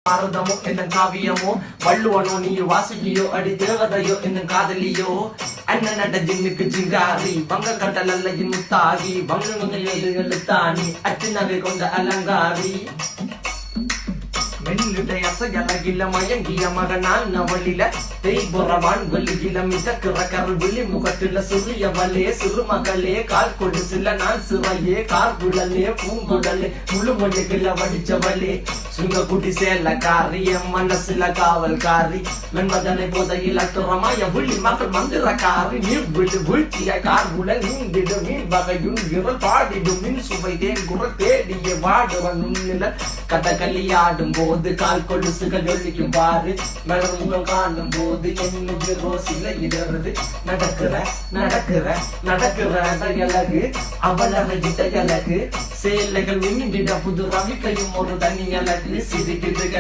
பாரதமோ என்ன காவியமோ வள்ளுவனோ நீ வாசுகியோ அடி தேவதையோ என்ன காதலியோ அண்ணன் நட ஜின்னுக்கு ஜிங்காரி வங்க கடல் அல்லையின் முத்தாகி வங்க எழுத்தாணி அச்சு நகை கொண்ட அலங்காரி மெல்லுடைய அசையலகில மயங்கிய மகனான் நவளில தேய்புறவான் வெளியில மிதக்கிற கருவிழி முகத்தில சிறியவளே சிறுமகளே கால் கொடு சில நான் சிறையே கார்குழலே பூங்குடலே முழுமொழிகள வடிச்சவளே சுங்கக்குடி சேலக்காரி என் மனசுல காவல்காரி மென்மதனை போதையில் அத்துறமாய விழி மக்கள் மந்திரக்காரி நீர் விழு வீழ்ச்சிய கார்குழல் நீந்திடு மீன் வகையுன் விரல் பாடிடும் மின் சுவை தேன் குரல் தேடிய வாடுவன் உன்னில கதகளியாடும் போது கால் கொலுசுகள் ஒழிக்கும் பாரு மலர் முகம் காணும் போது என்னுடைய ரோசில இடறது நடக்கிற நடக்கிற நடக்கிற அழகு அவளகிட்ட அழகு சேலைகள் விண்ணிட புது ரவிக்கையும் ஒரு தனி அழகு சிரிக்குதுகள்